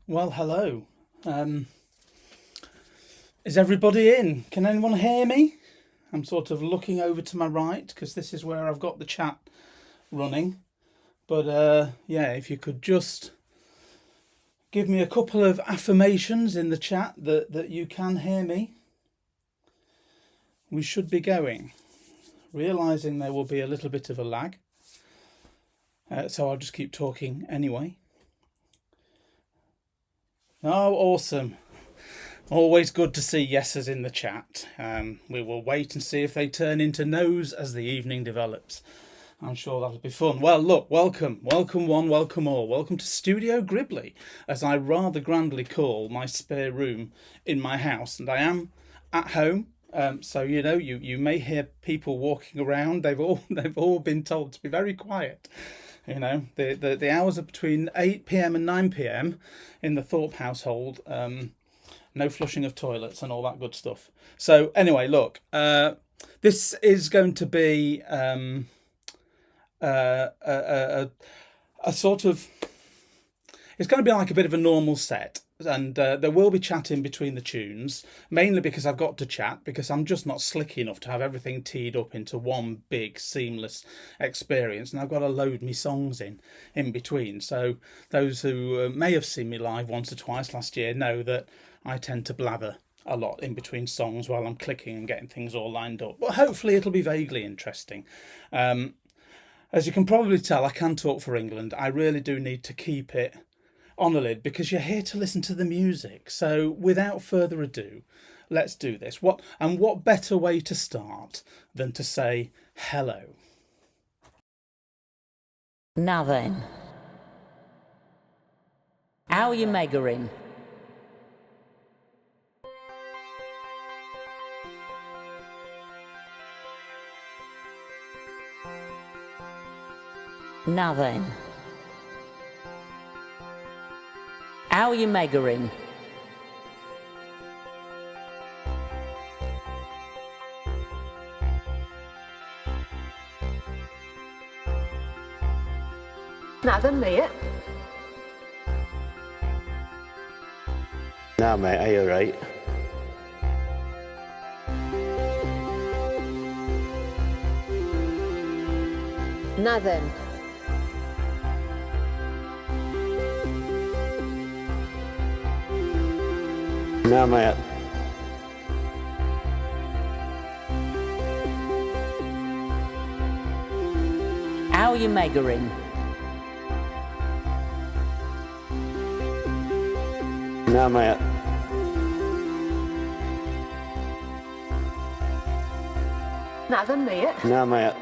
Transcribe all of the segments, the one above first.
Well, hello. Is everybody in? Can anyone hear me? I'm sort of looking over to my right because this is where I've got the chat running. But yeah, if you could just give me a couple of affirmations in the chat that you can hear me. We should be going. Realising there will be a little bit of a lag. So I'll just keep talking anyway. Oh, awesome. Always good to see yeses in the chat. We will wait and see if they turn into no's as the evening develops. I'm sure that'll be fun. Well, look, welcome one, welcome all. Welcome to Studio Gribbly, as I rather grandly call my spare room in my house. And I am at home, so you know, you may hear people walking around. They've all been told to be very quiet. You know, the hours are between 8 p.m. and 9 p.m. in the Thorpe household. No flushing of toilets and all that good stuff. So anyway, look, this is going to be a sort of, it's going to be like a bit of a normal set. And there will be chatting between the tunes, mainly because I've got to chat, because I'm just not slick enough to have everything teed up into one big seamless experience, and I've got to load me songs in between. So those who may have seen me live once or twice last year know that I tend to blather a lot in between songs while I'm clicking and getting things all lined up. But hopefully it'll be vaguely interesting. As you can probably tell, I can talk for England. I really do need to keep it on a lid because you're here to listen to the music. So without further ado, let's do this. What better way to start than to say hello? Now then, how are you measuring? Now then, how are you measuring? Now then, mate. Nah, mate, are you alright? Now then. Nah, mate. How are you measuring? Nah, mate. Now then, mate. Nah, mate.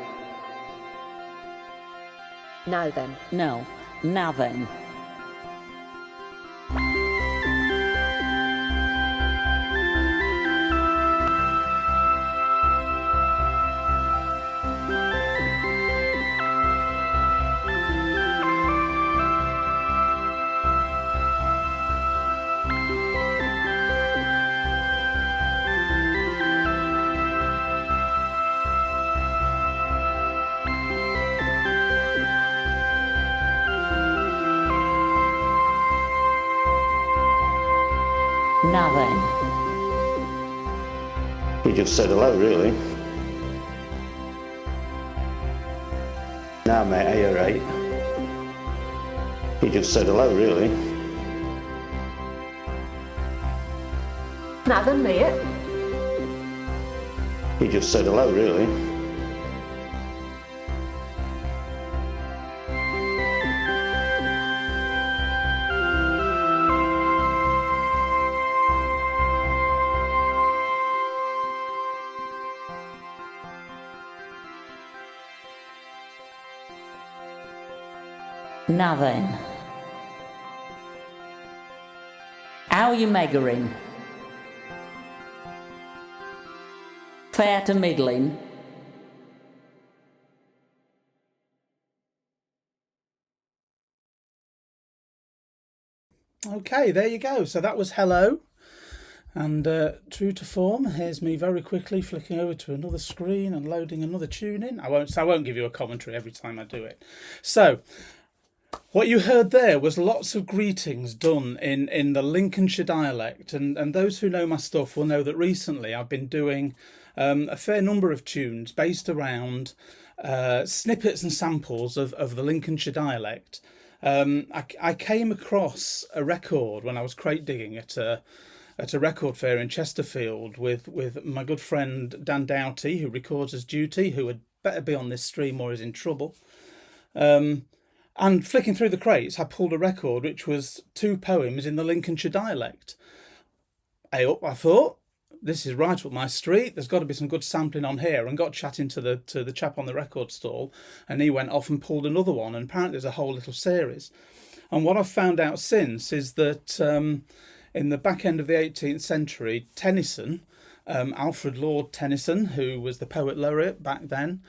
Now then. No, now then. Now then. You just said hello, really. Nah, mate, are you alright? You just said hello, really. Now then, mate. You just said hello, really. Now then, how are you measuring? Fair to middling? Okay, there you go. So that was hello. And true to form, here's me very quickly flicking over to another screen and loading another tune in. I won't give you a commentary every time I do it. So What you heard there was lots of greetings done in the Lincolnshire dialect, and those who know my stuff will know that recently I've been doing a fair number of tunes based around snippets and samples of the Lincolnshire dialect. I came across a record when I was crate digging at a record fair in Chesterfield with my good friend Dan Doughty, who records as Duty, who had better be on this stream or is in trouble. And flicking through the crates, I pulled a record which was 2 poems in the Lincolnshire dialect. I thought, this is right up my street. There's got to be some good sampling on here. And got chatting to the chap on the record stall, and he went off and pulled another one. And apparently there's a whole little series. And what I've found out since is that in the back end of the 18th century, Tennyson, Alfred Lord Tennyson, who was the poet laureate back then,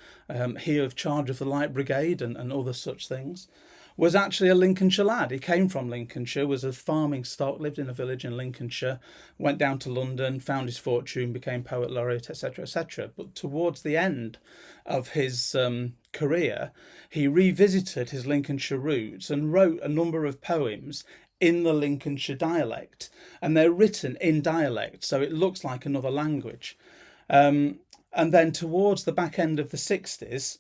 he of charge of the Light Brigade and other such things, was actually a Lincolnshire lad. He came from Lincolnshire, was of farming stock, lived in a village in Lincolnshire, went down to London, found his fortune, became poet laureate, etc., etc. But towards the end of his career, he revisited his Lincolnshire roots and wrote a number of poems in the Lincolnshire dialect, and they're written in dialect, so it looks like another language. And then towards the back end of the 60s,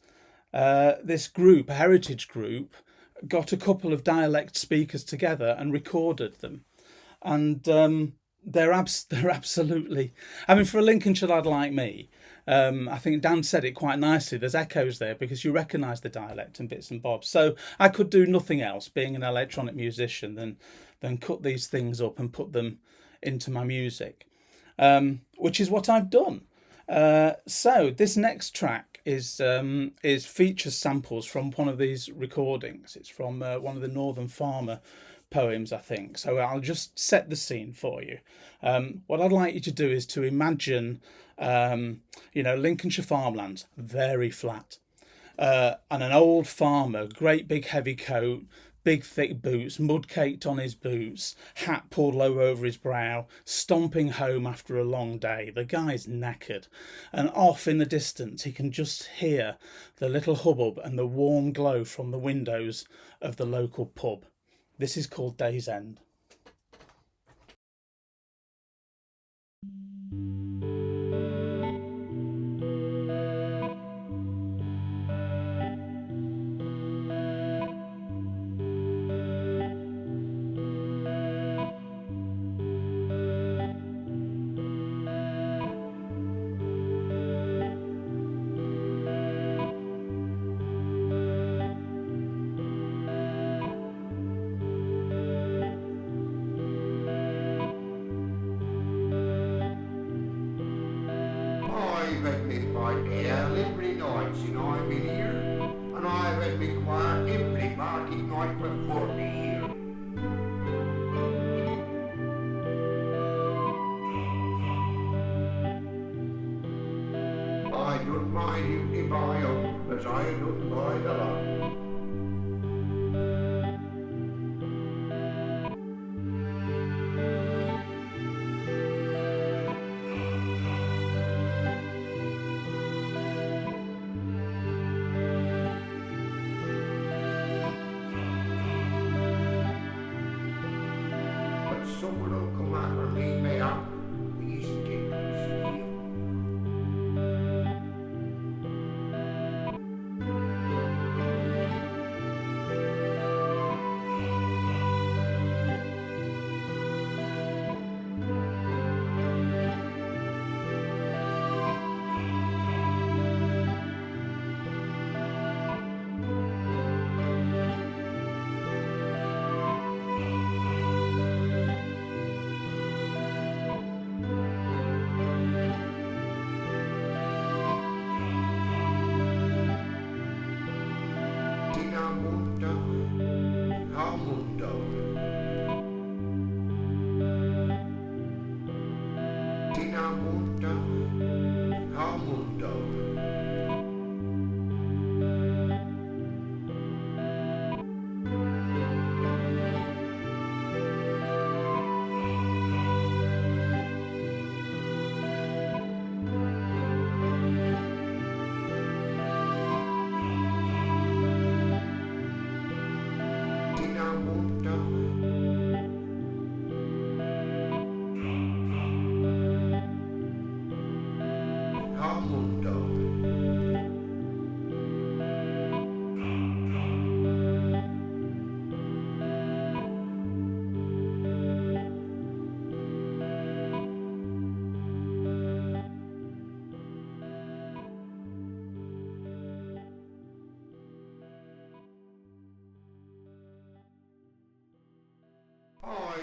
this group, a heritage group, got a couple of dialect speakers together and recorded them. And they're absolutely, I mean, for a Lincolnshire lad like me, I think Dan said it quite nicely. There's echoes there because you recognise the dialect and bits and bobs. So I could do nothing else, being an electronic musician, than cut these things up and put them into my music, which is what I've done. So this next track is features samples from one of these recordings. It's from one of the Northern Farmer poems, I think. So I'll just set the scene for you. What I'd like you to do is to imagine, Lincolnshire farmlands, very flat, and an old farmer, great big heavy coat, big thick boots, mud caked on his boots, hat pulled low over his brow, stomping home after a long day. The guy's knackered, and off in the distance he can just hear the little hubbub and the warm glow from the windows of the local pub. This is called Day's End. I've had me fight hell every night since I've been here, and I've had me quiet every market night for 40 years. I don't mind you if I own, as I don't buy the lot. Someone will come out and leave me out. We used to get loose.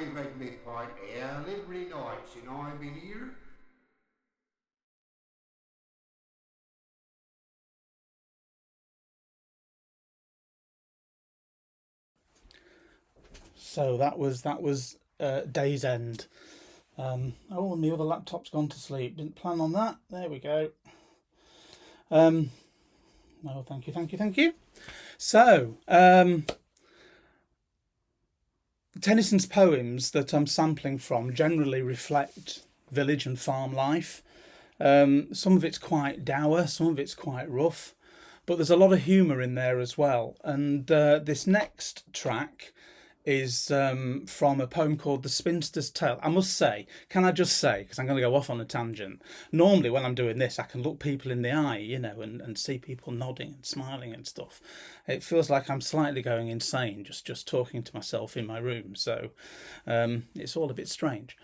I've had me part there every night since I've been here. So that was Day's End. Oh, and the other laptop's gone to sleep. Didn't plan on that. There we go. No, thank you. So, Tennyson's poems that I'm sampling from generally reflect village and farm life. Some of it's quite dour, some of it's quite rough, but there's a lot of humour in there as well. And this next track is from a poem called The Spinster's Tale. I must say, can I just say, because I'm going to go off on a tangent, normally when I'm doing this I can look people in the eye, you know, and see people nodding and smiling and stuff. It feels like I'm slightly going insane just talking to myself in my room, so it's all a bit strange.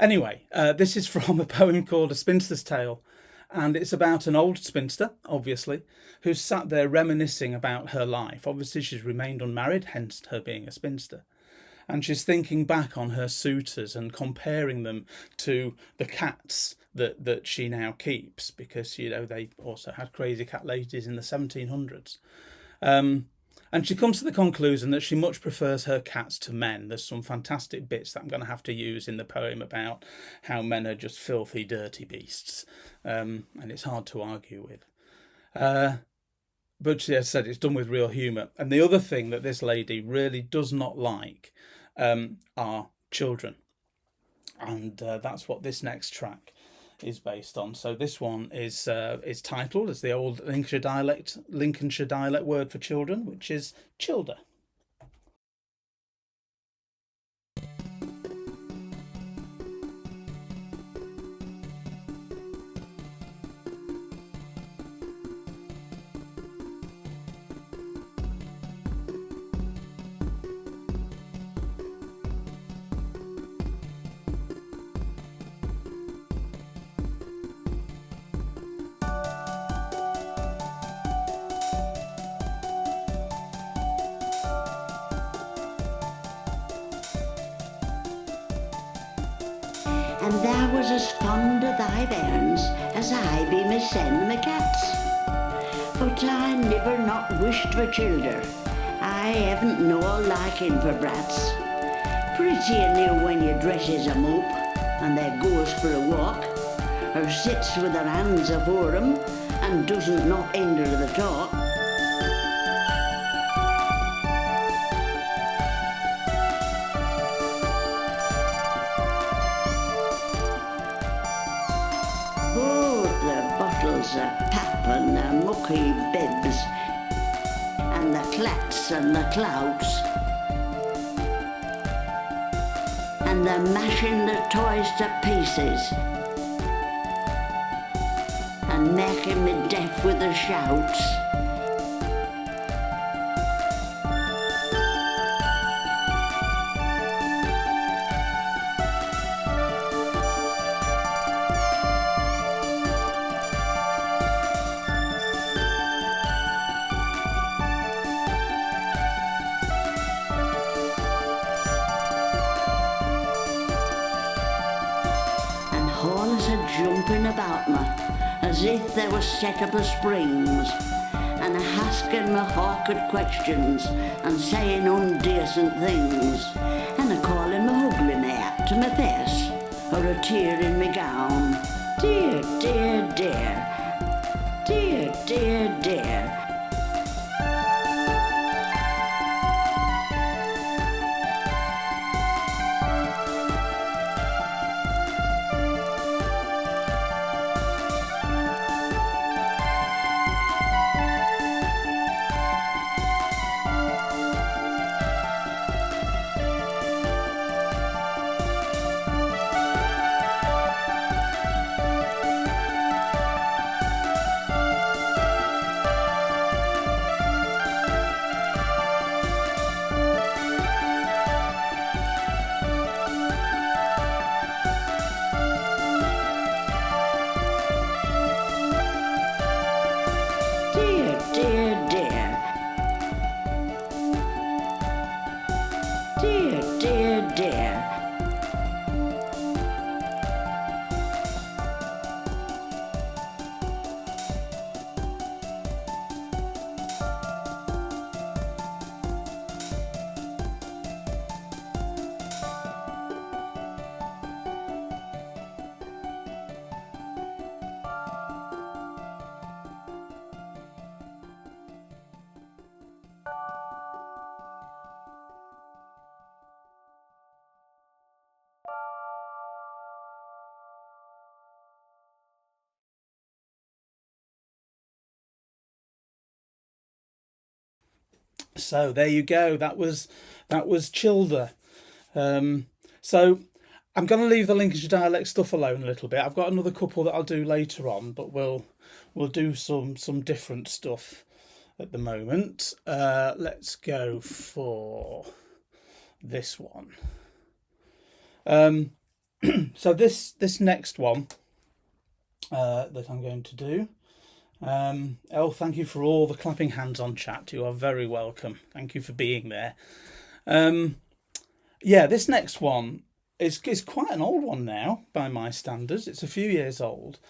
Anyway, this is from a poem called A Spinster's Tale, and it's about an old spinster, obviously, who's sat there reminiscing about her life. Obviously, she's remained unmarried, hence her being a spinster. And she's thinking back on her suitors and comparing them to the cats that she now keeps, because, you know, they also had crazy cat ladies in the 1700s. And she comes to the conclusion that she much prefers her cats to men. There's some fantastic bits that I'm going to have to use in the poem about how men are just filthy, dirty beasts. And it's hard to argue with. But as I said, it's done with real humour. And the other thing that this lady really does not like are children. And that's what this next track is based on. So this one is titled as the old Lincolnshire dialect word for children, which is childer. And thou was as fond of thy bairns as I be mysen my cats. But I never not wished for childer. I haven't no liking for brats. Pretty new when you dresses 'em up and they goes for a walk, or sits with her hands afore 'em and doesn't not hinder the talk. The pap and the mucky bibs, and the clats and the clouts, and they're mashing the toys to pieces, and making me deaf with the shouts. Jumping about me as if they were set up as springs, and asking me awkward questions and saying undecent things, and calling me ugly mate to my face, or a tear in me gown. Dear, dear, dear, dear, dear, dear. So there you go. That was Childer. So I'm going to leave the Lincolnshire dialect stuff alone a little bit. I've got another couple that I'll do later on, but we'll do some different stuff at the moment. Let's go for this one. So this next one that I'm going to do. Thank you for all the clapping hands on chat. You are very welcome. Thank you for being there. Yeah, this next one is quite an old one now by my standards. It's a few years old,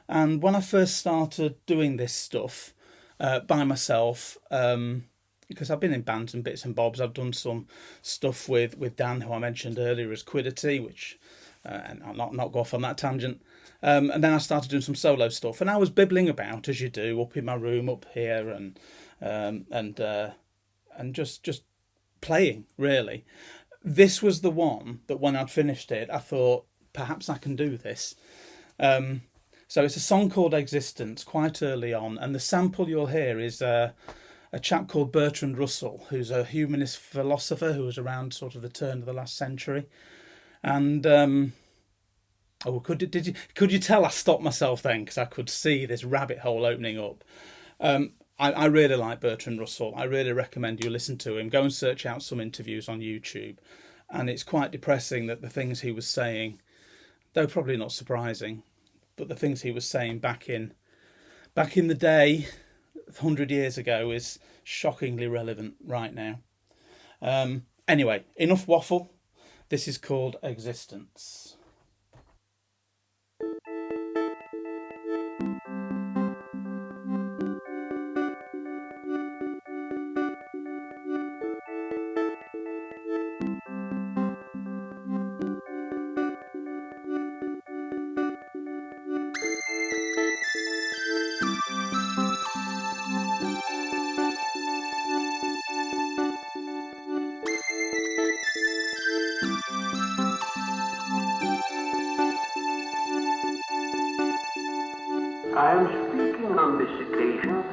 and when I first started doing this stuff by myself, because I've been in bands and bits and bobs, I've done some stuff with Dan, who I mentioned earlier as Quiddity, which and I'll not go off on that tangent. And then I started doing some solo stuff, and I was bibbling about, as you do, up in my room up here, and just playing, really. This was the one that when I'd finished it, I thought, perhaps I can do this. So it's a song called Existence, quite early on, and the sample you'll hear is a chap called Bertrand Russell, who's a humanist philosopher who was around sort of the turn of the last century. And could you tell I stopped myself then, because I could see this rabbit hole opening up. I really like Bertrand Russell. I really recommend you listen to him. Go and search out some interviews on YouTube, and it's quite depressing that the things he was saying, though probably not surprising, but the things he was saying back in the day, 100 years ago, is shockingly relevant right now. Anyway, enough waffle. This is called Existence. I am speaking on this occasion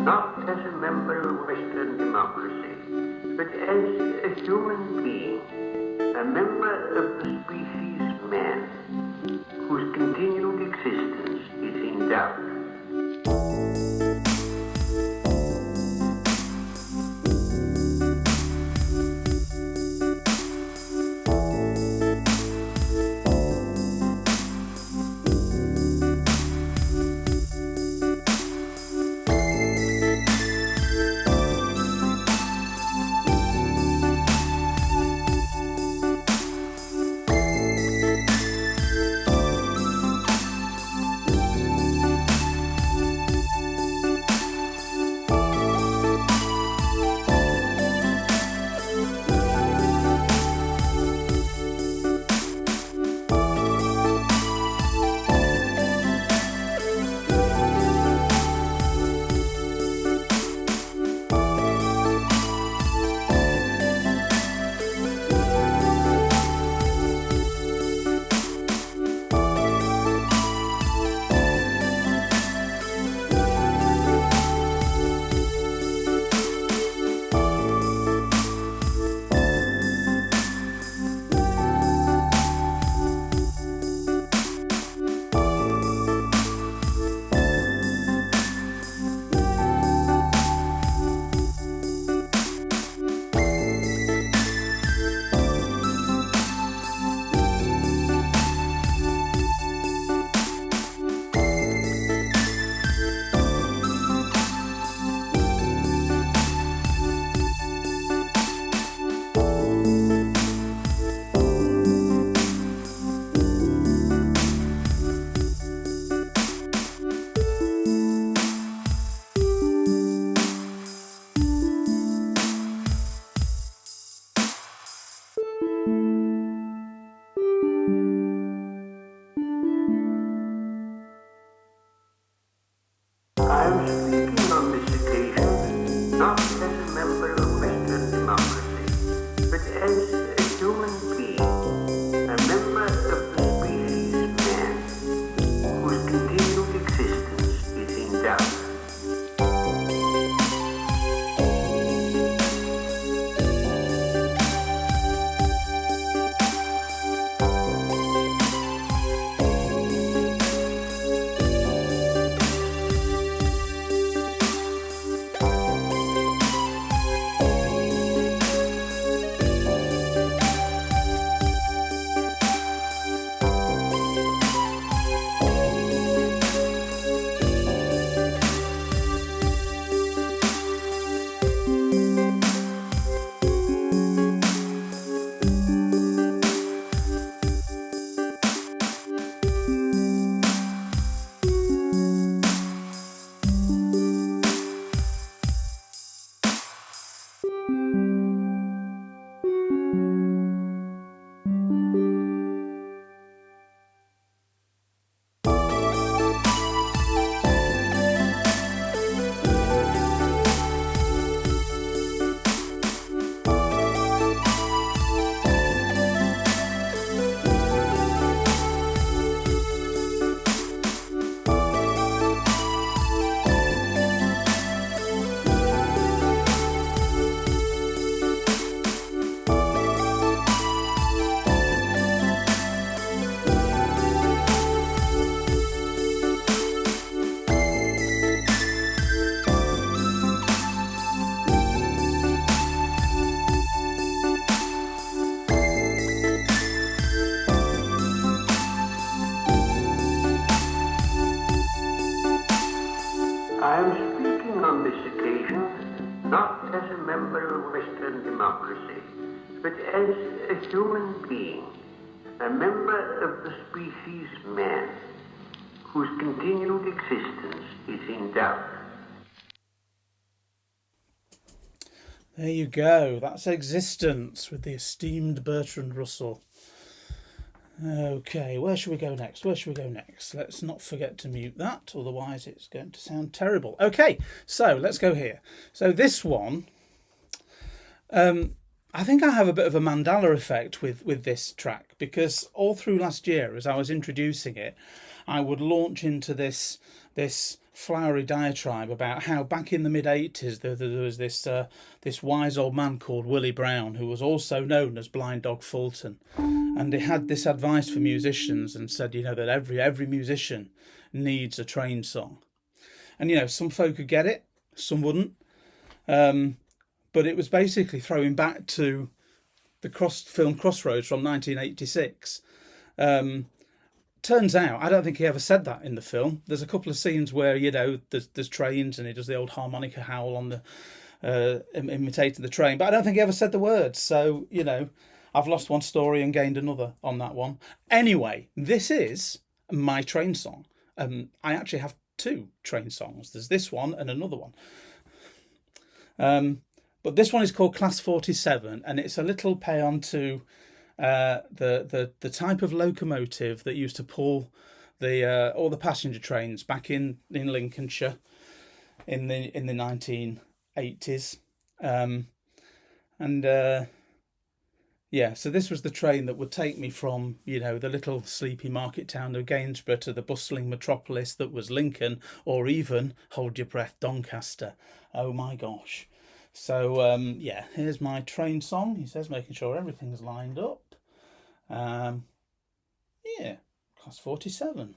not as a member of Western democracy, but as a human being, a member of the species man, whose continued existence is in doubt. I am speaking on this occasion not as a member of Western democracy, but as a human being, a member of the species man, whose continued existence is in doubt. Western democracy, but as a human being, a member of the species man, whose continued existence is in doubt. There you go. That's Existence with the esteemed Bertrand Russell. Okay, where should we go next? Where should we go next? Let's not forget to mute that, otherwise it's going to sound terrible. Okay, so let's go here. So this one, I think I have a bit of a Mandela effect with this track, because all through last year, as I was introducing it, I would launch into this flowery diatribe about how back in the mid-80s there was this wise old man called Willie Brown, who was also known as Blind Dog Fulton, and he had this advice for musicians and said, you know, that every musician needs a train song. And you know, some folk would get it, some wouldn't, but it was basically throwing back to the film Crossroads from 1986. Turns out, I don't think he ever said that in the film. There's a couple of scenes where, you know, there's trains and he does the old harmonica howl on the imitating the train, but I don't think he ever said the words. So, you know, I've lost one story and gained another on that one. Anyway, this is my train song. I actually have two train songs. There's this one and another one. But this one is called Class 47, and it's a little pay on to the type of locomotive that used to pull all the passenger trains back in Lincolnshire in the 1980s, yeah. So this was the train that would take me from, you know, the little sleepy market town of Gainsborough to the bustling metropolis that was Lincoln, or even, hold your breath, Doncaster. Oh my gosh. So yeah, here's my train song. He says, making sure everything's lined up. Yeah, Class 47.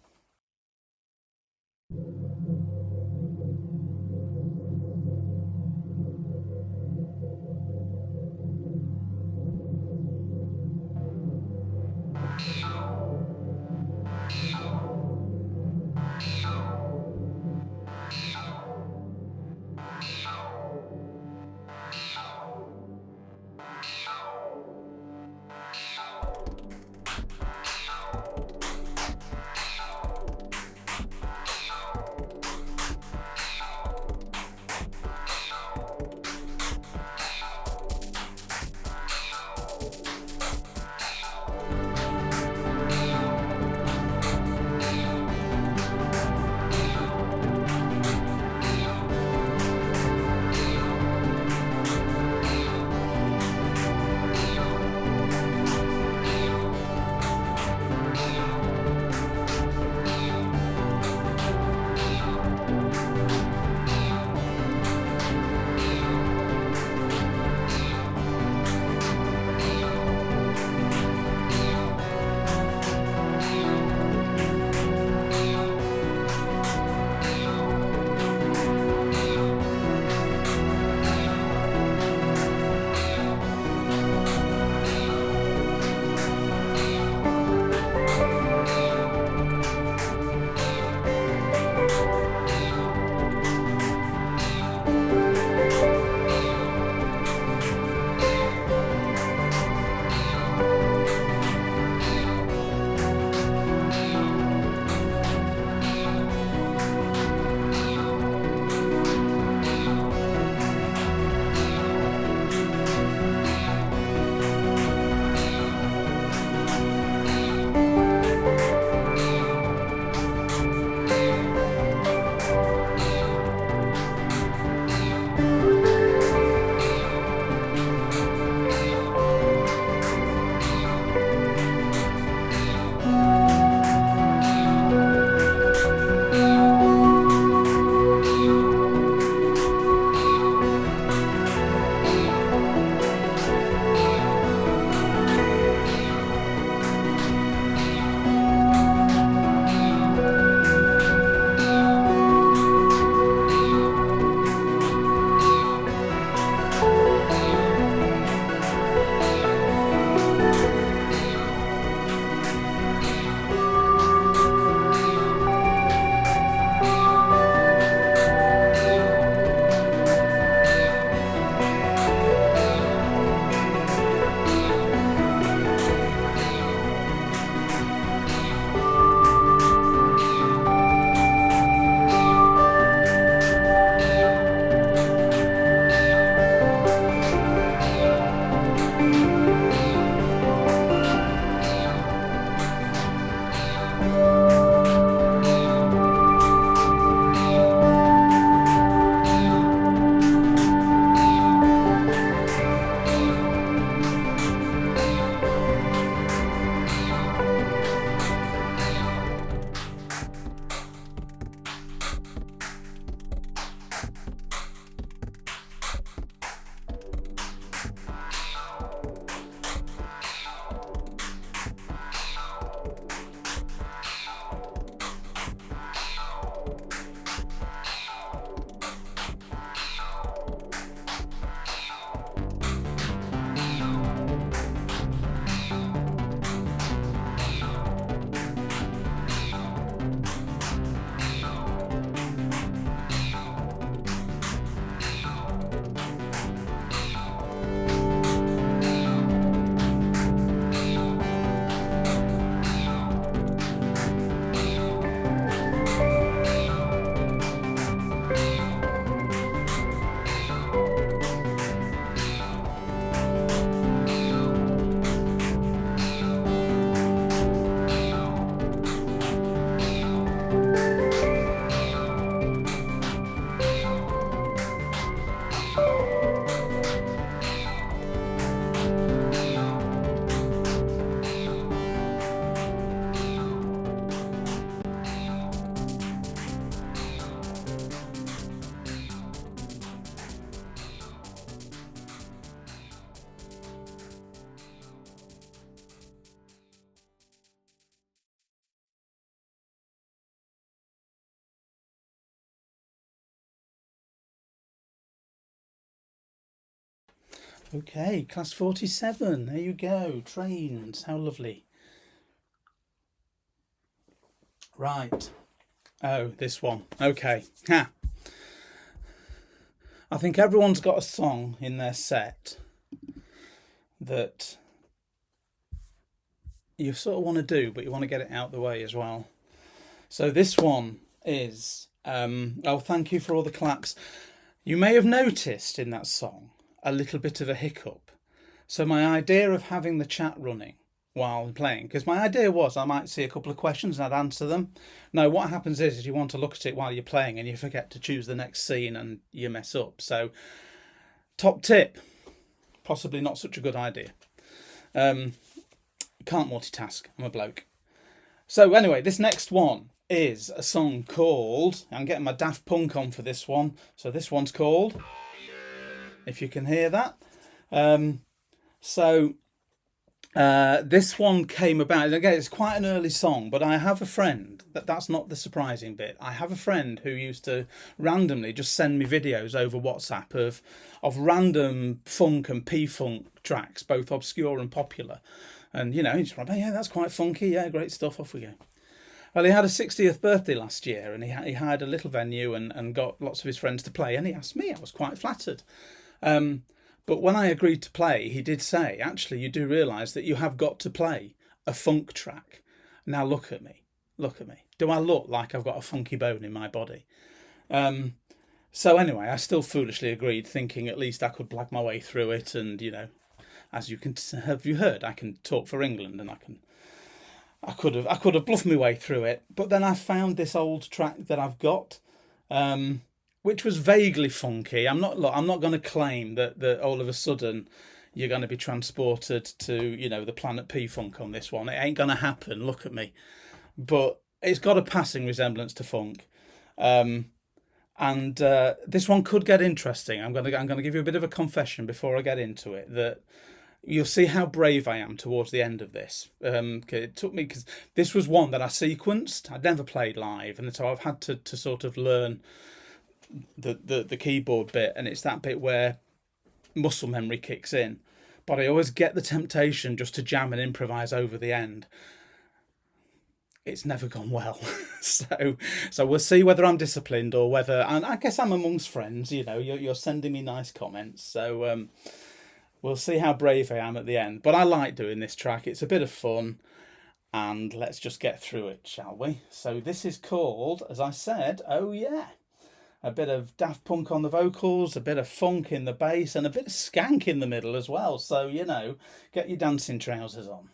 Okay, class 47. There you go. Trains. How lovely. Right. Oh, this one. Okay. Ha. I think everyone's got a song in their set that you sort of want to do, but you want to get it out the way as well. So this one is, oh, thank you for all the claps. You may have noticed in that song a little bit of a hiccup. So my idea of having the chat running while playing, because my idea was I might see a couple of questions and I'd answer them. No, what happens is you want to look at it while you're playing and you forget to choose the next scene and you mess up. So top tip, possibly not such a good idea. Can't multitask, I'm a bloke. So anyway, this next one is a song called, I'm getting my Daft Punk on for this one, so this one's called, if you can hear that. This one came about, and again, it's quite an early song, but I have a friend, that's not the surprising bit. I have a friend who used to randomly just send me videos over WhatsApp of random funk and P-funk tracks, both obscure and popular. And, you know, he's like, yeah, that's quite funky, yeah, great stuff, off we go. Well, he had a 60th birthday last year, and he hired a little venue and got lots of his friends to play, and he asked me. I was quite flattered. But when I agreed to play, he did say, actually, you do realise that you have got to play a funk track. Now look at me. Look at me. Do I look like I've got a funky bone in my body? So anyway, I still foolishly agreed, thinking at least I could blag my way through it. And, you know, as you can have you heard, I can talk for England, and I could have bluffed my way through it. But then I found this old track that I've got, which was vaguely funky. I'm not going to claim that all of a sudden you're going to be transported to, you know, the Planet P-funk on this one. It ain't going to happen. Look at me. But it's got a passing resemblance to funk. This one could get interesting. I'm going to give you a bit of a confession before I get into it, that you'll see how brave I am towards the end of this. It took me, because this was one that I sequenced. I'd never played live, and so I've had to sort of learn the keyboard bit, and it's that bit where muscle memory kicks in. But I always get the temptation just to jam and improvise over the end. It's never gone well. so we'll see whether I'm disciplined or whether, and I guess I'm amongst friends, you know, you're sending me nice comments. So we'll see how brave I am at the end. But I like doing this track. It's a bit of fun. And let's just get through it, shall we? So this is called, as I said, Oh Yeah. A bit of Daft Punk on the vocals, a bit of funk in the bass, and a bit of skank in the middle as well. So, you know, get your dancing trousers on.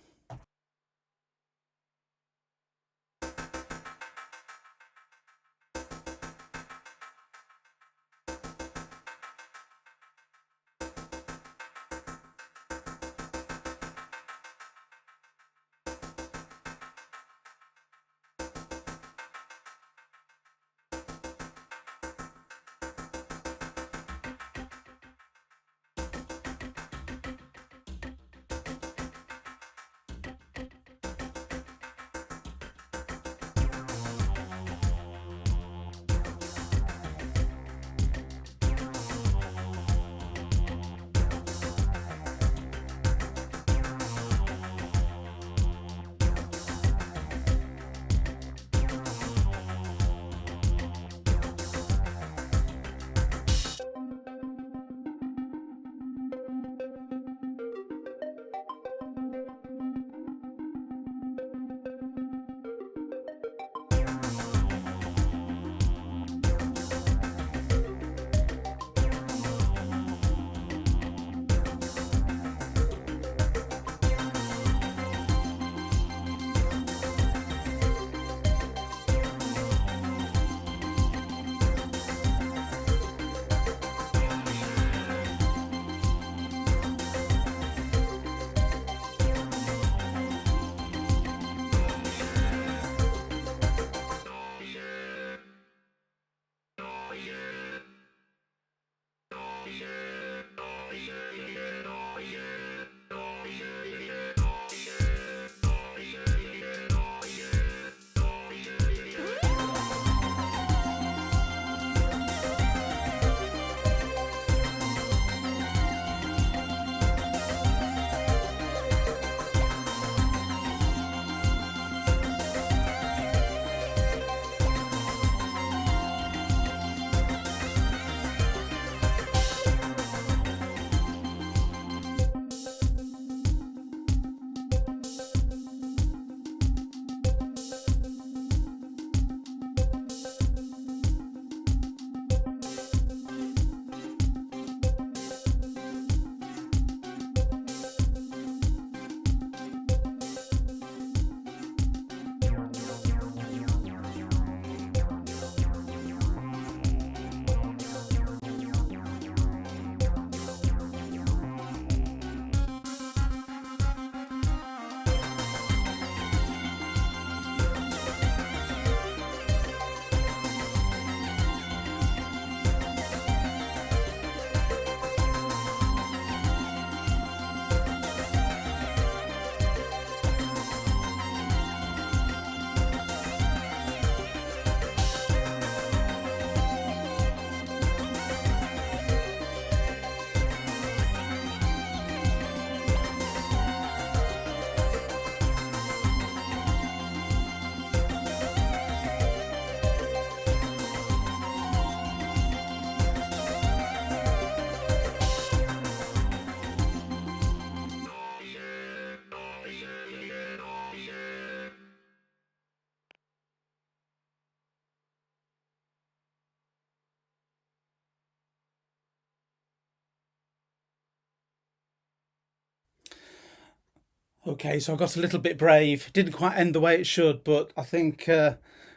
Okay, so I got a little bit brave. Didn't quite end the way it should, but I think,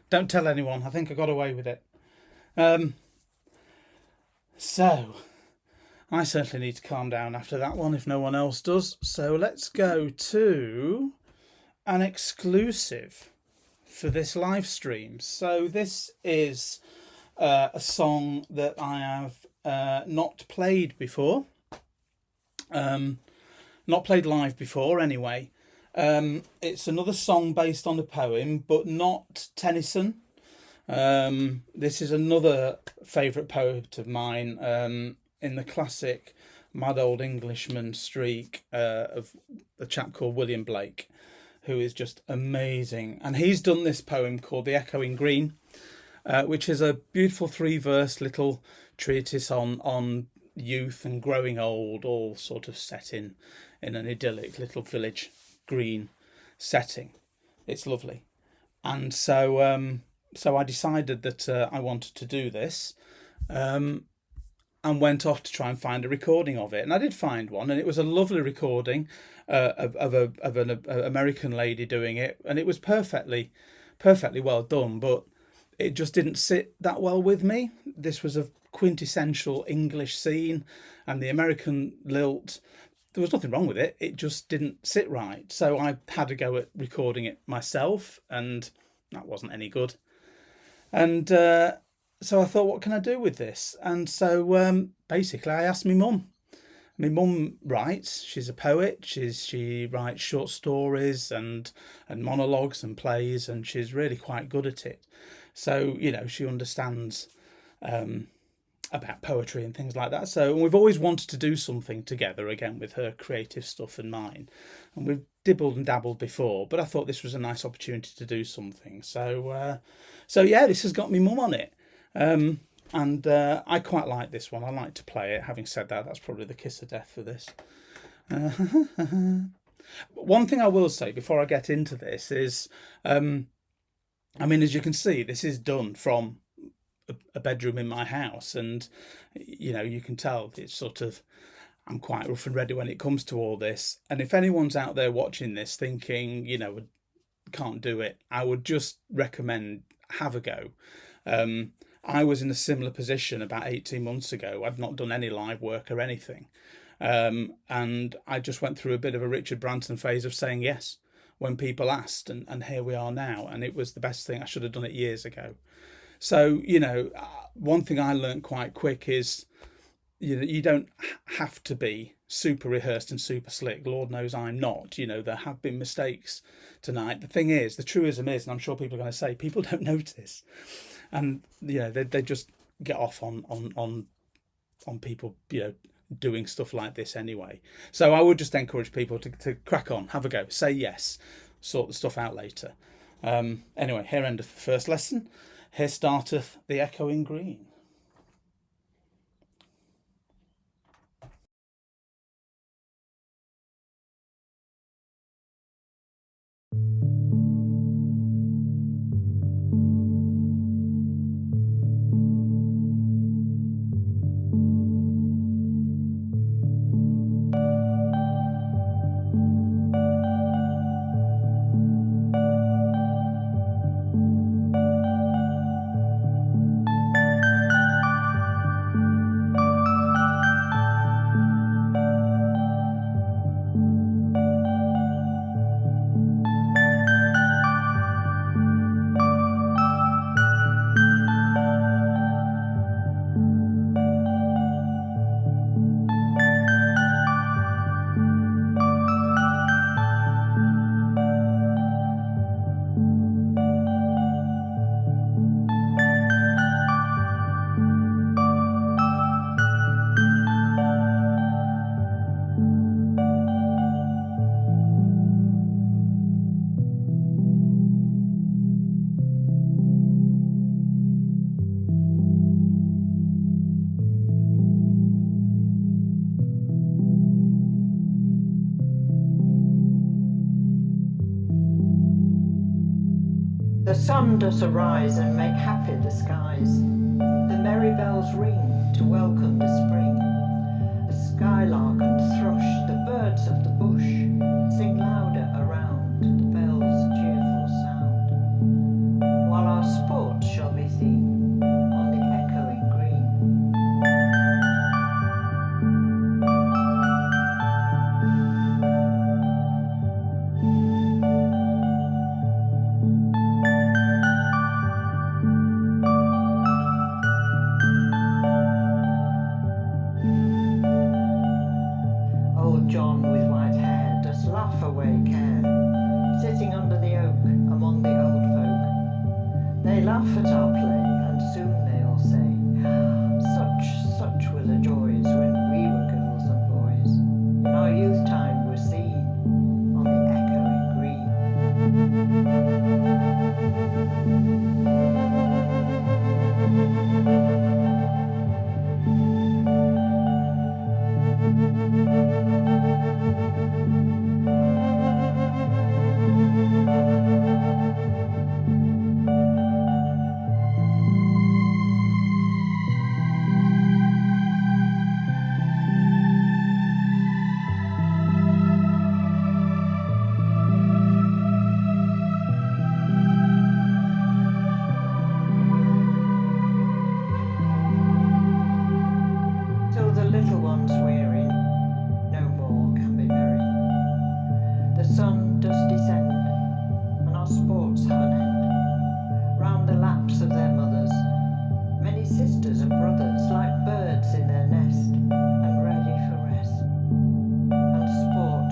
don't tell anyone, I think I got away with it. So, I certainly need to calm down after that one if no one else does. So let's go to an exclusive for this live stream. So this is a song that I have not played before. Not played live before anyway. It's another song based on a poem, but not Tennyson. This is another favourite poet of mine, in the classic Mad Old Englishman streak of a chap called William Blake, who is just amazing. And he's done this poem called The Echoing Green, which is a beautiful 3-verse little treatise on youth and growing old, all sort of set in an idyllic little village green setting. It's lovely. And so so I decided that I wanted to do this, and went off to try and find a recording of it. And I did find one, and it was a lovely recording of an American lady doing it, and it was perfectly well done, but it just didn't sit that well with me. This was a quintessential English scene, and the American lilt, there was nothing wrong with it, it just didn't sit right. So I had to go at recording it myself, and that wasn't any good. And so I thought, what can I do with this? And so basically I asked my mum. My mum writes, she's a poet, she writes short stories and monologues and plays, and she's really quite good at it. So, you know, she understands about poetry and things like that. So we've always wanted to do something together again with her creative stuff and mine. And we've dibbled and dabbled before, but I thought this was a nice opportunity to do something. So yeah, this has got me mum on it. And I quite like this one. I like to play it. Having said that, that's probably the kiss of death for this. One thing I will say before I get into this is, I mean, as you can see, this is done from a bedroom in my house, and you know, you can tell it's sort of, I'm quite rough and ready when it comes to all this. And if anyone's out there watching this thinking, you know, can't do it, I would just recommend have a go. I was in a similar position about 18 months ago. I'd not done any live work or anything. And I just went through a bit of a Richard Branson phase of saying yes when people asked, and here we are now. And it was the best thing. I should have done it years ago. So, you know, one thing I learned quite quick is, you know, you don't have to be super rehearsed and super slick. Lord knows I'm not. You know, there have been mistakes tonight. The thing is, the truism is, and I'm sure people are going to say, people don't notice. And, you know, they just get off on people, you know, doing stuff like this anyway. So I would just encourage people to crack on, have a go, say yes, sort the stuff out later. Anyway, here endeth the first lesson. Here starteth the echoing green. The sun doth arise and make happy the skies. The merry bells ring to welcome the spring. The skylark and thrush, the birds of the bush, sing louder away care, sitting under the oak among the old folk. They laugh at our play, and soon they'll say, such were the joys when we were girls and boys. In our youth time were seen on the echoing green. Till the little ones weary, no more can be merry. The sun does descend, and our sports have an end. Round the laps of their mothers, many sisters and brothers, like birds in their nest, and ready for rest. And sport,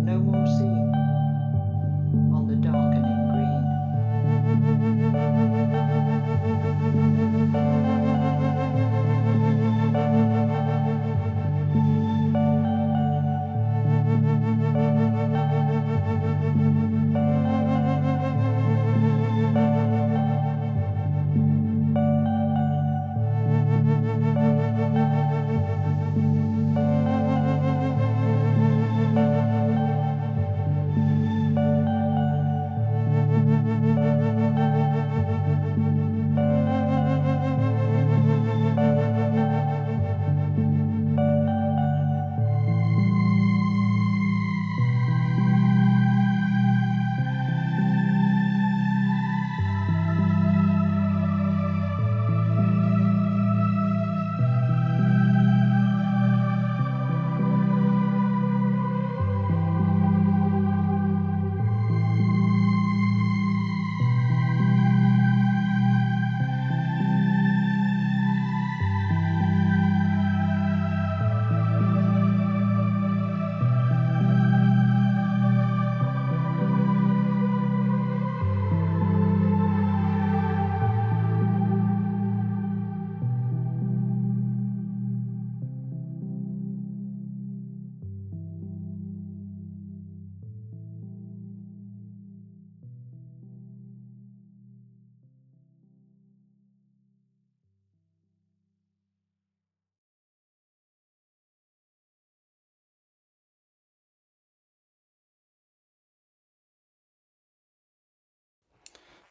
no more seen, on the darkening green.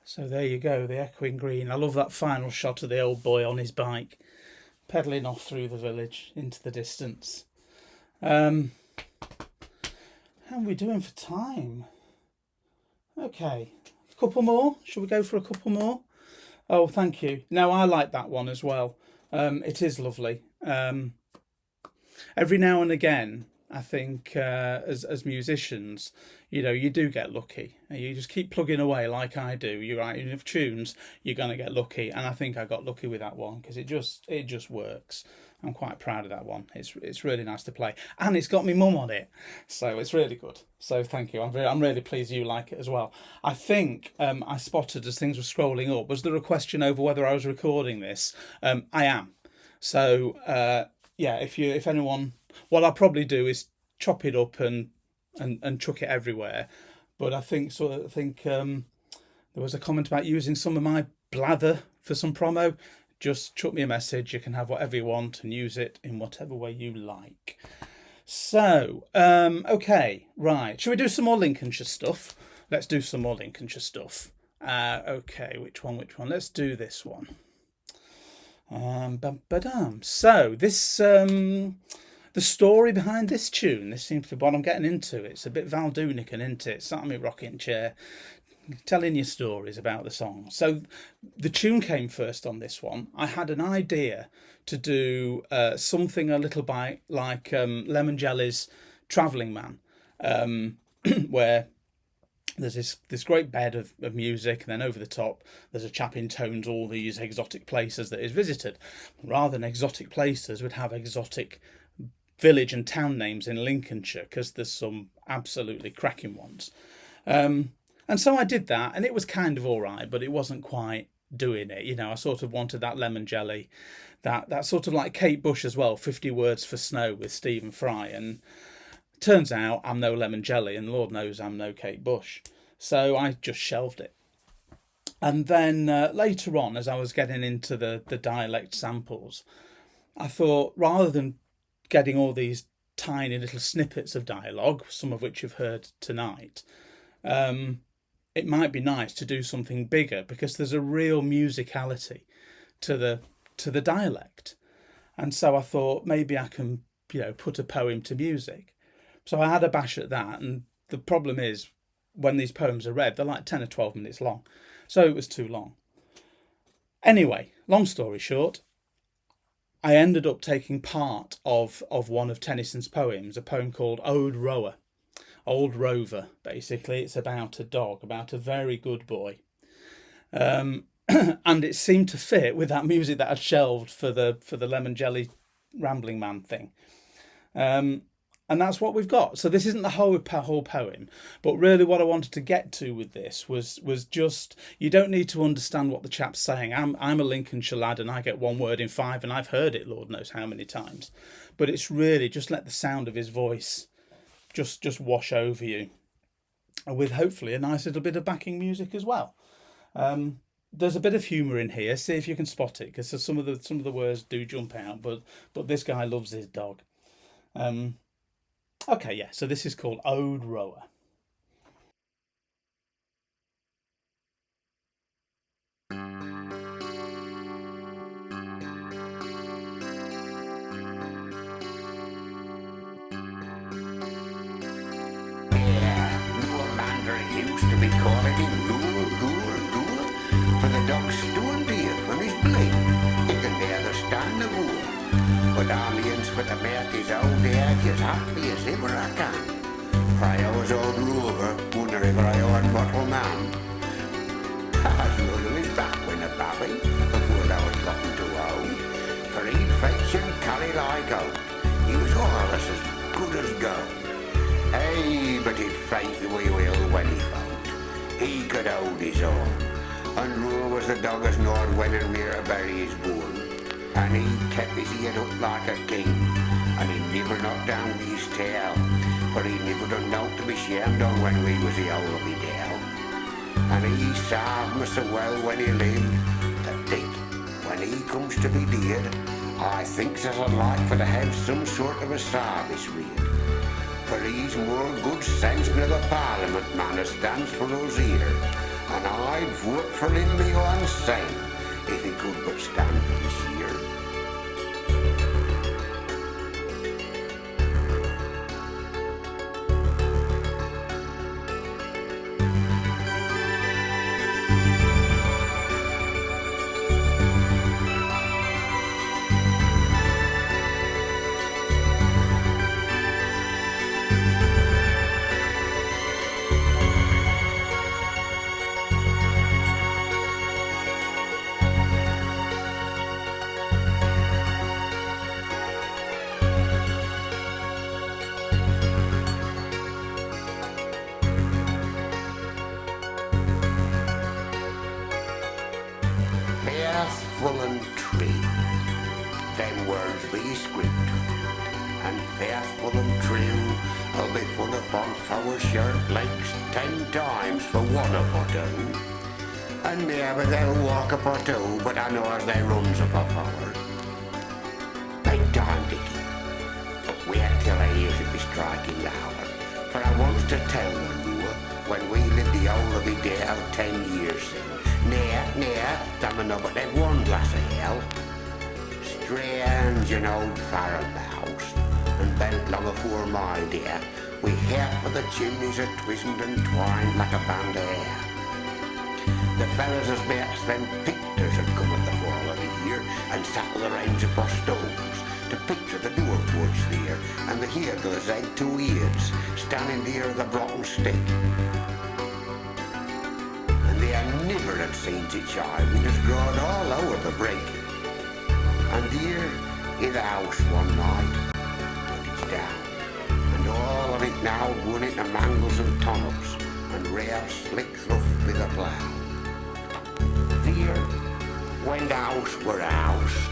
So there you go, the echoing green. I love that final shot of the old boy on his bike, pedalling off through the village into the distance. How are we doing for time? Okay, a couple more. Shall we go for a couple more? Oh, thank you. No, I like that one as well. It is lovely. Every now and again, I think as musicians, you know, you do get lucky. You just keep plugging away like I do. You write enough tunes, you're going to get lucky. And I think I got lucky with that one because it just works. I'm quite proud of that one. It's really nice to play, and it's got me mum on it, so it's really good. So thank you. I'm really pleased you like it as well. I think I spotted as things were scrolling up, was there a question over whether I was recording this? I am. So yeah, if anyone, what I'll probably do is chop it up and chuck it everywhere. But I think there was a comment about using some of my blather for some promo. Just chuck me a message. You can have whatever you want and use it in whatever way you like. So, okay, right. Shall we do some more Lincolnshire stuff? Let's do some more Lincolnshire stuff. Okay, which one? Let's do this one. So, this, the story behind this tune, this seems to be what I'm getting into. It's a bit Val Doonican, isn't it? Sat in my rocking chair, telling you stories about the song. So the tune came first on this one. I had an idea to do something a little bit like Lemon Jelly's Travelling Man, where there's this great bed of music, and then over the top there's a chap intones all these exotic places that is visited. Rather than exotic places, we'd have exotic village and town names in Lincolnshire, because there's some absolutely cracking ones. And so I did that, and it was kind of all right, but it wasn't quite doing it. You know, I sort of wanted that lemon jelly, that sort of like Kate Bush as well, 50 Words for Snow with Stephen Fry. And turns out I'm no lemon jelly, and Lord knows I'm no Kate Bush. So I just shelved it. And then later on, as I was getting into the dialect samples, I thought, rather than getting all these tiny little snippets of dialogue, some of which you've heard tonight, it might be nice to do something bigger, because there's a real musicality to the dialect. And so I thought maybe I can, put a poem to music. So I had a bash at that, and the problem is, when these poems are read, they're like 10 or 12 minutes long. So it was too long. Anyway, long story short, I ended up taking part of one of Tennyson's poems, a poem called Old Rover, basically. It's about a dog, about a very good boy. And it seemed to fit with that music that I'd shelved for the Lemon Jelly Rambling Man thing. And that's what we've got. So this isn't the whole poem, but really what I wanted to get to with this was just, you don't need to understand what the chap's saying. I'm a Lincolnshire lad, and I get one word in 5, and I've heard it Lord knows how many times. But it's really just let the sound of his voice just wash over you, with hopefully a nice little bit of backing music as well. There's a bit of humour in here. See if you can spot it, because some of the words do jump out. But this guy loves his dog. Okay, yeah. So this is called Ode Rower. Used to be calling him Rule, for the dog's stone dear from his blade. He can never stand the war, but I'm means for to make his old age as happy as ever I can. For I always old Rover, whenever I own mortal man. I was running his back when a babby, before I was gotten to old, for he'd fetch and carry like out. He was always as good as gold. Hey, but he'd fight the wee will when he found he could hold his own. And Rule was the dog as Nord went and near to bury his bone. And he kept his head up like a king, and he never knocked down his tail, for he never done naught to be shamed on when we was the old of Dale. And he served me so well when he lived, that Dick, when he comes to be dead, I thinks as I'd like for to have some sort of a service read. For he's more good sense nor the Parliament man as stands for us here, and I'd vote for him me own same, if he could but stand for this year. Faithful and true, them words be script, and faithful and true, I'll be full upon 4 shirt legs 10 times for one of our two. And maybe they'll walk up or 2, but I know as they runs up a 4. Big time, Dickie, but wait till I hears it be striking the hour, for I wants to tell you when we lived the old of Dale 10 years since. Near, damn no, but they've one glass of ale. Strange an old farmhouse, and bent long afore my dear, we half of the chimneys are twisted and twined like a band of hair. The fellas as mates them pictures had come at the fall of the year, and sat with their ends upon stones, to picture the door porch there, and the hurdlers had 2 ears, standing near the broken stick. I never had seen each eye, we just growed all over the brick. And here in the house one night, but it's down, and all of it now going into mangles and tunnels and rare slick through with a plough. Dear, when the house were a house,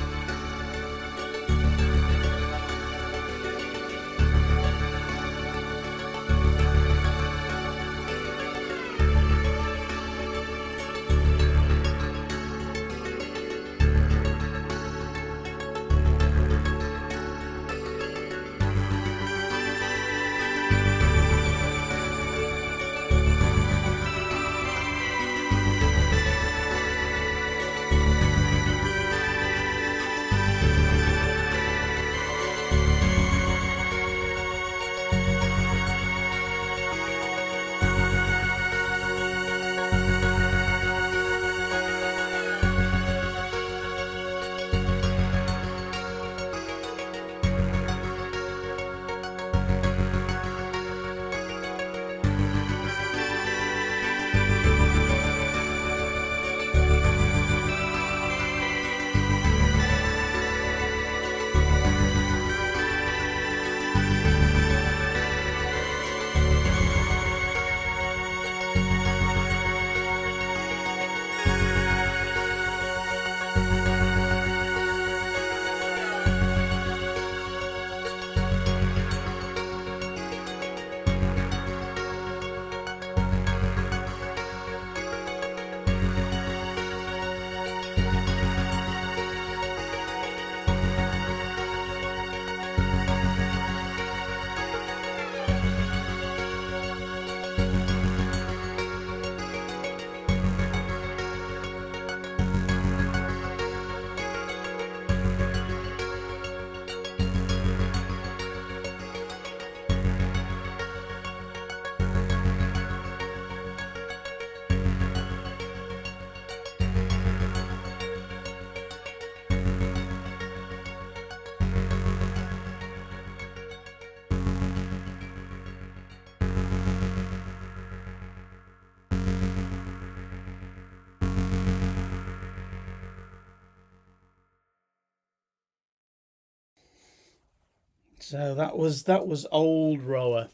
So that was Old Rower.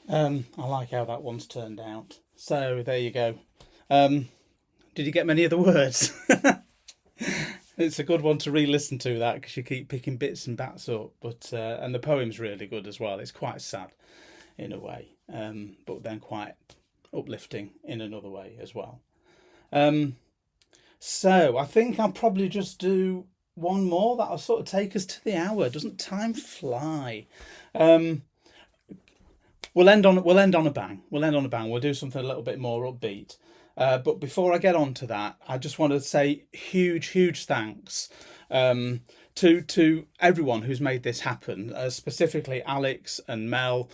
I like how that one's turned out. So there you go. Did you get many of the words? It's a good one to re-listen to, that, because you keep picking bits and bats up. But and the poem's really good as well. It's quite sad in a way, but then quite uplifting in another way as well. So I think I'll probably just do one more. That'll sort of take us to the hour. Doesn't time fly? We'll end on a bang. We'll do something a little bit more upbeat. But before I get on to that, I just want to say huge thanks to everyone who's made this happen, specifically Alex and Mel,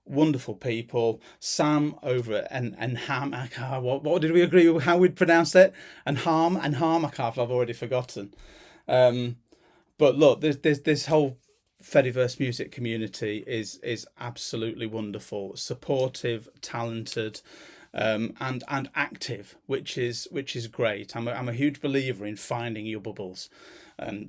wonderful people. Sam over at Enham. What did we agree with how we'd pronounce it? Enham. I've already forgotten. But look, this whole Fediverse music community is absolutely wonderful, supportive, talented, and active, which is great. I'm a huge believer in finding your bubbles, and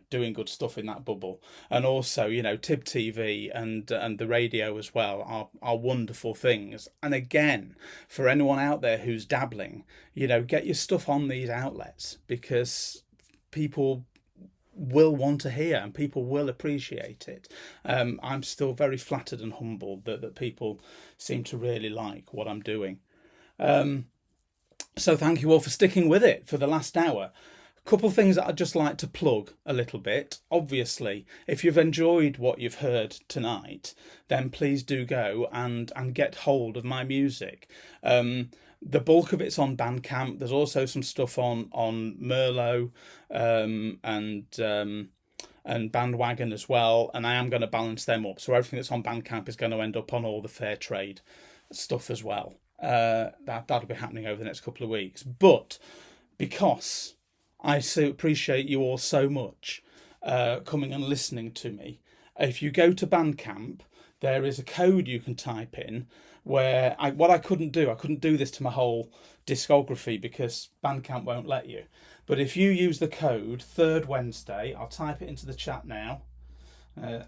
doing good stuff in that bubble. And also, Tib TV and the radio as well are wonderful things. And again, for anyone out there who's dabbling, get your stuff on these outlets, because people will want to hear and people will appreciate it. I'm still very flattered and humbled that people seem to really like what I'm doing. So thank you all for sticking with it for the last hour. A couple of things that I'd just like to plug a little bit. Obviously, if you've enjoyed what you've heard tonight, then please do go and get hold of my music. The bulk of it's on Bandcamp. There's also some stuff on Merlot and Bandwagon as well, and I am going to balance them up. So everything that's on Bandcamp is going to end up on all the fair trade stuff as well. That'll be happening over the next couple of weeks. But because I so appreciate you all so much coming and listening to me, if you go to Bandcamp, there is a code you can type in where I couldn't do this to my whole discography because Bandcamp won't let you. But if you use the code Third Wednesday, I'll type it into the chat now.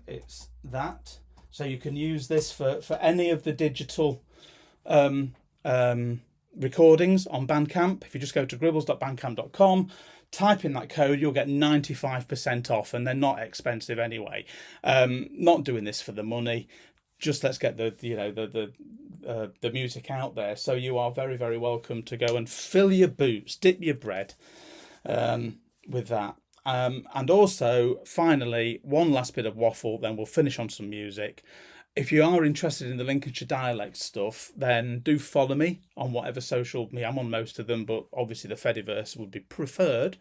It's that. So you can use this for any of the digital recordings on Bandcamp. If you just go to gribbles.bandcamp.com, type in that code, you'll get 95% off, and they're not expensive anyway. Not doing this for the money, just let's get the music out there. So you are very, very welcome to go and fill your boots, dip your bread with that. And also, finally, one last bit of waffle, then we'll finish on some music. If you are interested in the Lincolnshire dialect stuff, then do follow me on whatever social media. I'm on most of them, but obviously the Fediverse would be preferred,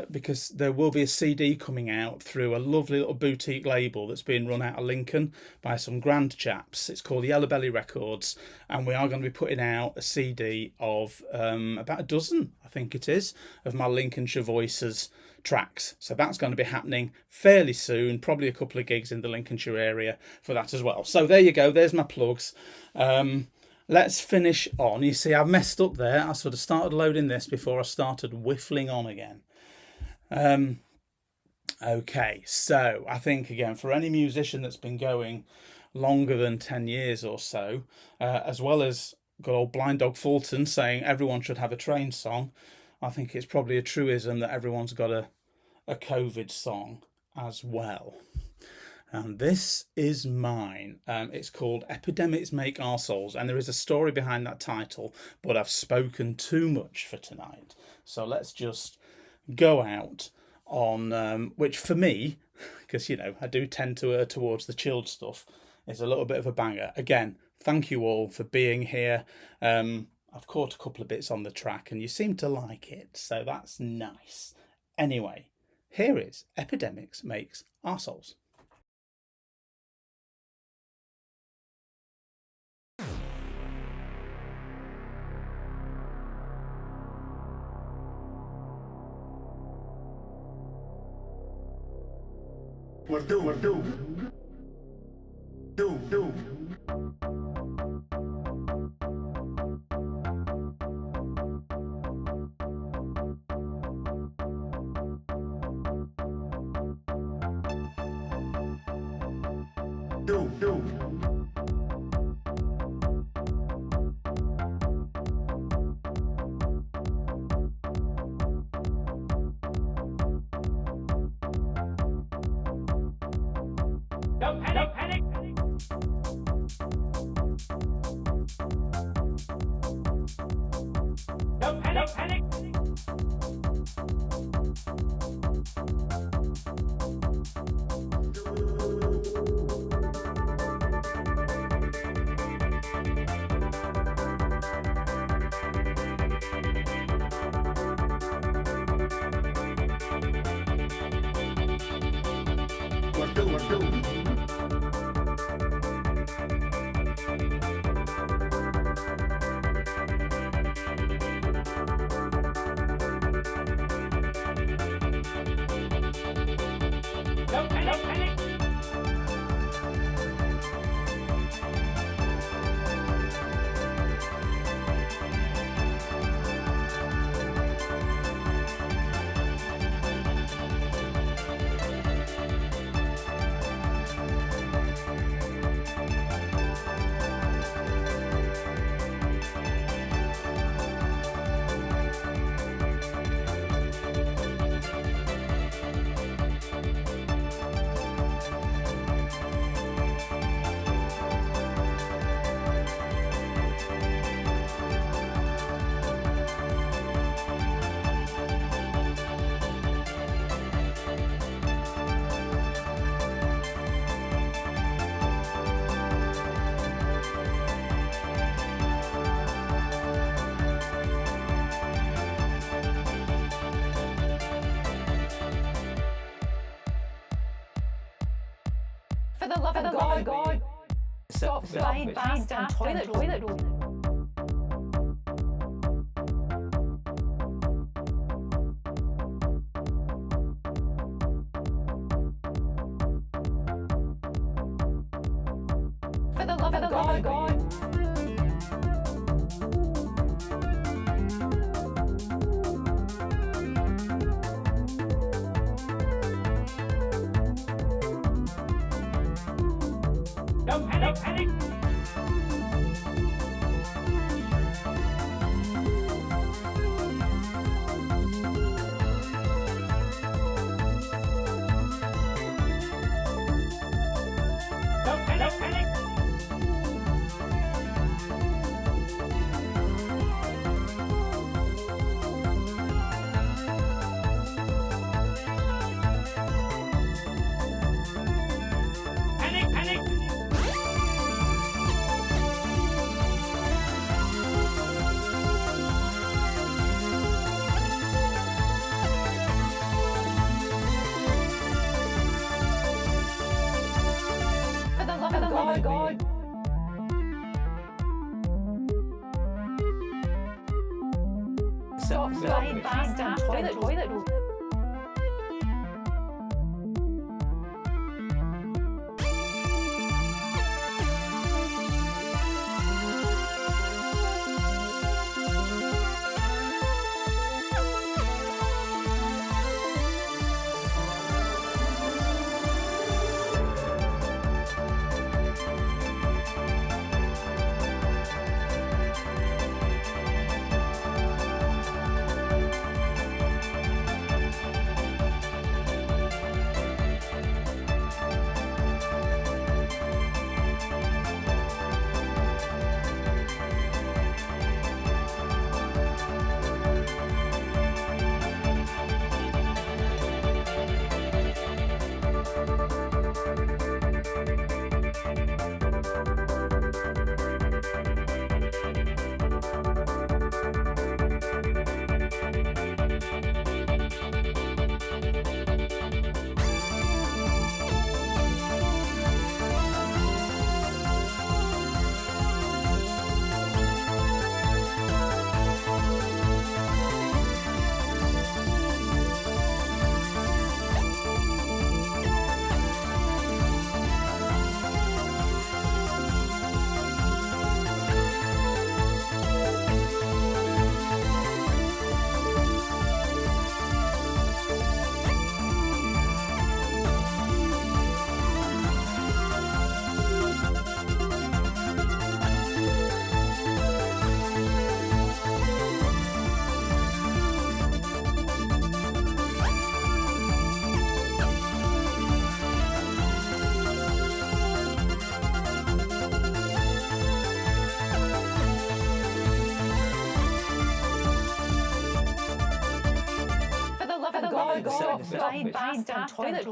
because there will be a CD coming out through a lovely little boutique label that's being run out of Lincoln by some grand chaps. It's called Yellow Belly Records, and we are going to be putting out a CD of about a dozen, I think it is, of my Lincolnshire Voices tracks. So that's going to be happening fairly soon, probably a couple of gigs in the Lincolnshire area for that as well. So there you go, there's my plugs. Let's finish on. You see, I've messed up there. I sort of started loading this before I started whiffling on again. Okay, so I think, again, for any musician that's been going longer than 10 years or so, as well as good old Blind Dog Fulton saying everyone should have a train song, I think it's probably a truism that everyone's got a COVID song as well. And this is mine. It's called Epidemics Make Arseholes, and there is a story behind that title, but I've spoken too much for tonight. So let's just go out on, which for me, because, you know, I do tend to err towards the chilled stuff, is a little bit of a banger. Again, thank you all for being here. I've caught a couple of bits on the track and you seem to like it, so that's nice. Anyway, here is Epidemics Makes Arseholes. We're doomed. Don't panic. Don't panic. We're doomed. Don't panic. For the love of God. Stop flying past and toilet roll. For the love of God. For the love of God. Stop slide past and toilet. God, blind bastard, toilet.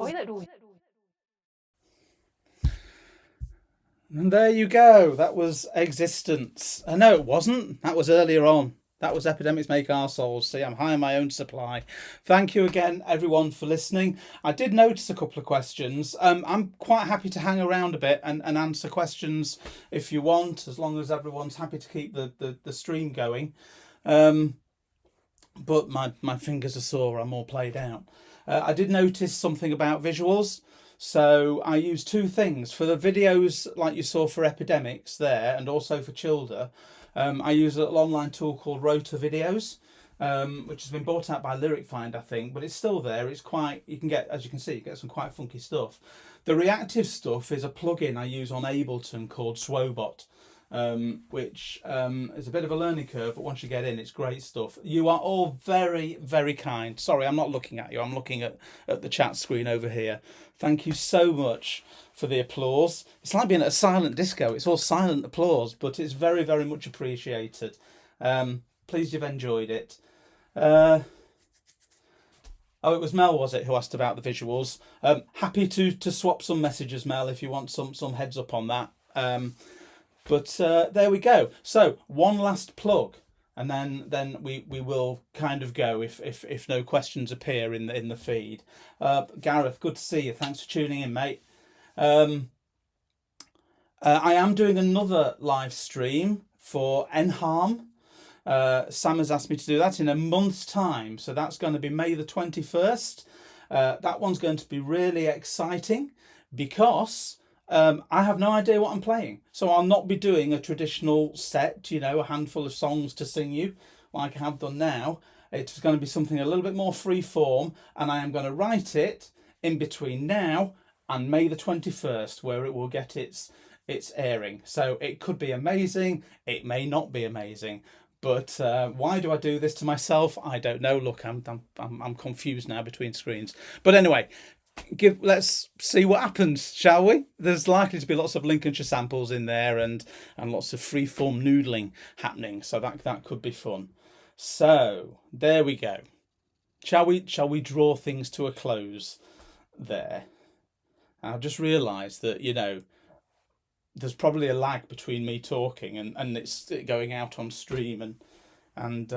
And there you go. That was Existence. No, it wasn't. That was earlier on. That was Epidemics Make Arseholes. See, I'm high on my own supply. Thank you again, everyone, for listening. I did notice a couple of questions. I'm quite happy to hang around a bit and answer questions if you want, as long as everyone's happy to keep the stream going. But my fingers are sore. I'm all played out. I did notice something about visuals. So I use two things. For the videos like you saw for Epidemics there, and also for Childer, I use a little online tool called Rota Videos, which has been bought out by Lyric Find, I think, but it's still there. It's quite, you can get, as you can see, you get some quite funky stuff. The reactive stuff is a plugin I use on Ableton called Swobot, which is a bit of a learning curve, but once you get in, it's great stuff. You are all very, very kind. Sorry, I'm not looking at you. I'm looking at the chat screen over here. Thank you so much for the applause. It's like being at a silent disco. It's all silent applause, but it's very, very much appreciated. Pleased you've enjoyed it. Oh, it was Mel, was it, who asked about the visuals? Happy to swap some messages, Mel, if you want some heads up on that. But there we go. So one last plug, and then we will kind of go if no questions appear in the feed. Gareth, good to see you. Thanks for tuning in, mate. I am doing another live stream for Enharm. Sam has asked me to do that in a month's time, so that's going to be May the 21st. That one's going to be really exciting because I have no idea what I'm playing. So I'll not be doing a traditional set, you know, a handful of songs to sing you like I have done now. It's going to be something a little bit more free form, and I am going to write it in between now and May the 21st, where it will get its it's airing. So it could be amazing, it may not be amazing. But why do I do this to myself? I don't know. Look, I'm confused now between screens. But anyway, let's see what happens, shall we? There's likely to be lots of Lincolnshire samples in there and lots of freeform noodling happening. So that could be fun. So there we go. Shall we draw things to a close there? I've just realised that, you know, there's probably a lag between me talking and it's going out on stream and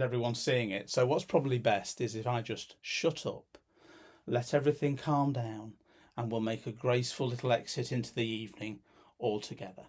everyone's seeing it. So what's probably best is if I just shut up, let everything calm down, and we'll make a graceful little exit into the evening all together.